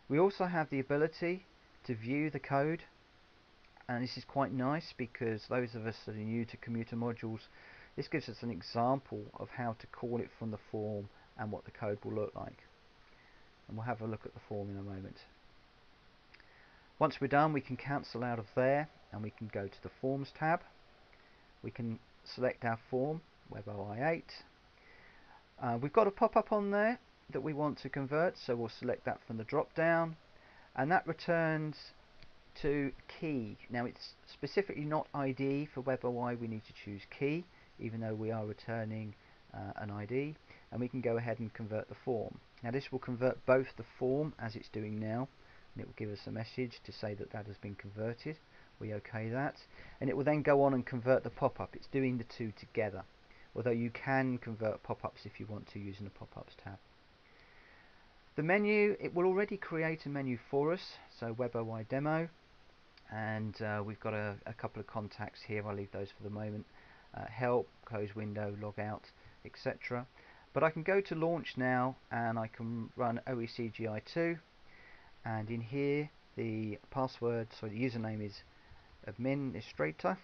We also have the ability to view the code, and this is quite nice because those of us that are new to commuter modules, this gives us an example of how to call it from the form and what the code will look like. And we'll have a look at the form in a moment. Once we're done, we can cancel out of there and we can go to the Forms tab. We can select our form, WebOI 8. We've got a pop-up on there that we want to convert, so we'll select that from the drop down, and that returns to key. Now it's specifically not ID for WebOI, we need to choose key even though we are returning an ID, and we can go ahead and convert the form. Now this will convert both the form as it's doing now, and it will give us a message to say that that has been converted. We OK that, and it will then go on and convert the pop-up. It's doing the two together, although you can convert pop-ups if you want to using the pop-ups tab. The menu, it will already create a menu for us, so WebOI demo, and we've got a couple of contacts here. I'll leave those for the moment. Help, close window, log out, etc. But I can go to launch now and I can run OECGI2, and in here the password, so the username is administrator.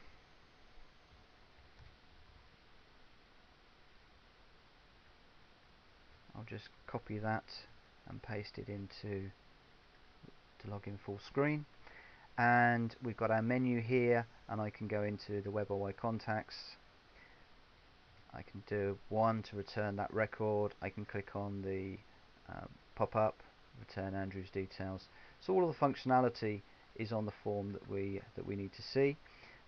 I'll just copy that and paste it into to log in full screen, and we've got our menu here, and I can go into the WebOI contacts. I can do one to return that record. I can click on the pop-up, return Andrew's details. So all of the functionality is on the form that we need to see.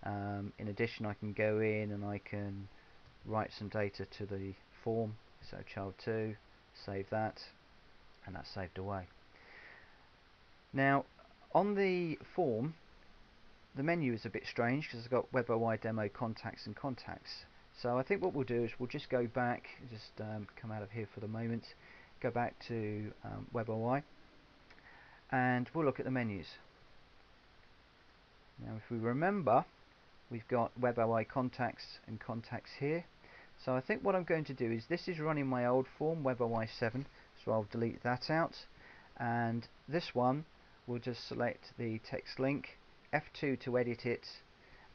In addition, I can go in and I can write some data to the form. So child 2, save that, and that's saved away. Now on the form, the menu is a bit strange because it's got WebOI demo, contacts and contacts. So I think what we'll do is we'll just go back, just come out of here for the moment, go back to WebOI, and we'll look at the menus. Now if we remember, we've got WebOI contacts and contacts here. So I think what I'm going to do is, this is running my old form, WebOI 7, so I'll delete that out, and this one we'll just select the text link, F2 to edit it,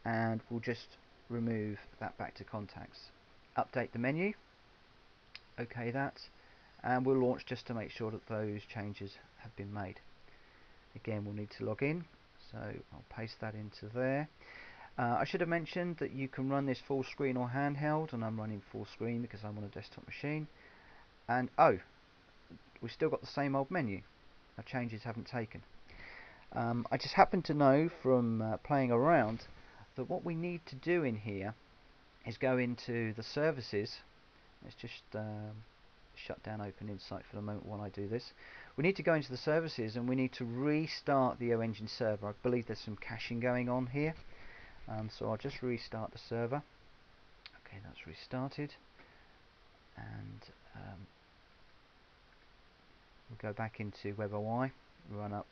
and we'll just remove that back to contacts. Update the menu, OK that, and we'll launch just to make sure that those changes have been made. Again, we'll need to log in, so I'll paste that into there. I should have mentioned that you can run this full screen or handheld, and I'm running full screen because I'm on a desktop machine. And oh, we've still got the same old menu. Our changes haven't taken. I just happen to know from playing around that what we need to do in here is go into the services. Let's just shut down OpenInsight for the moment while I do this. We need to go into the services and we need to restart the OEngine server. I believe there's some caching going on here, so I'll just restart the server. Okay, that's restarted, and we'll go back into WebOI, run up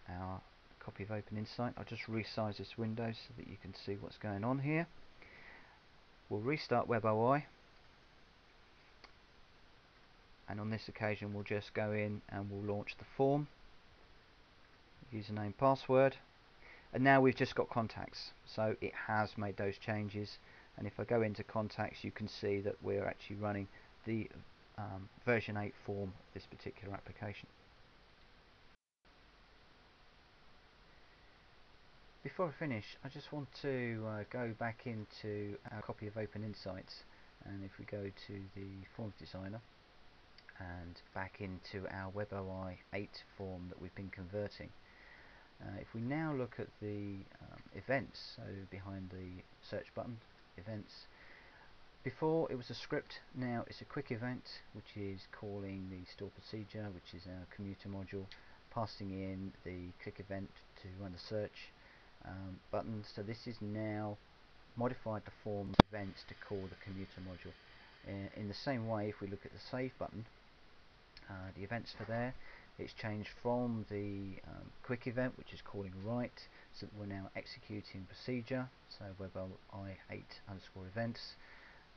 our copy of OpenInsight. I'll just resize this window so that you can see what's going on here. We'll restart WebOI, and on this occasion we'll just go in and we'll launch the form, username, password, and now we've just got contacts, so it has made those changes. And if I go into contacts, you can see that we're actually running the version 8 form of this particular application. Before I finish, I just want to go back into our copy of OpenInsights, and if we go to the Forms Designer and back into our WebOI 8 form that we've been converting, if we now look at the events, so behind the search button, events, before it was a script, now it's a quick event which is calling the store procedure, which is our commuter module, passing in the click event to run the search button. So this is now modified the form events to call the commuter module. In the same way, if we look at the save button, the events for there, it's changed from the quick event, which is calling write, so that we're now executing procedure, so WebOI 8 underscore events.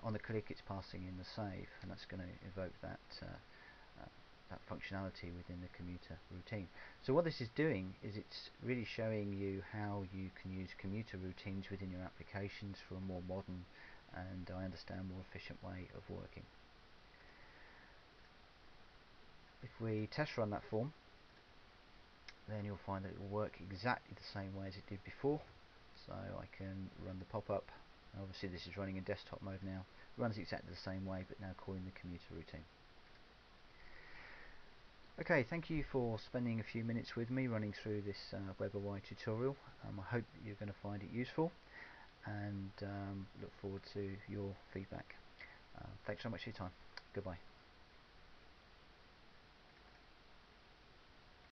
On the click, it's passing in the save, and that's going to evoke that that functionality within the commuter routine. So what this is doing is it's really showing you how you can use commuter routines within your applications for a more modern and, I understand, more efficient way of working. If we test run that form, then you'll find that it will work exactly the same way as it did before. So I can run the pop-up. Obviously this is running in desktop mode now. It runs exactly the same way, but now calling the commuter routine. Okay, thank you for spending a few minutes with me running through this WebOI tutorial. I hope that you're going to find it useful, and look forward to your feedback. Thanks so much for your time. Goodbye.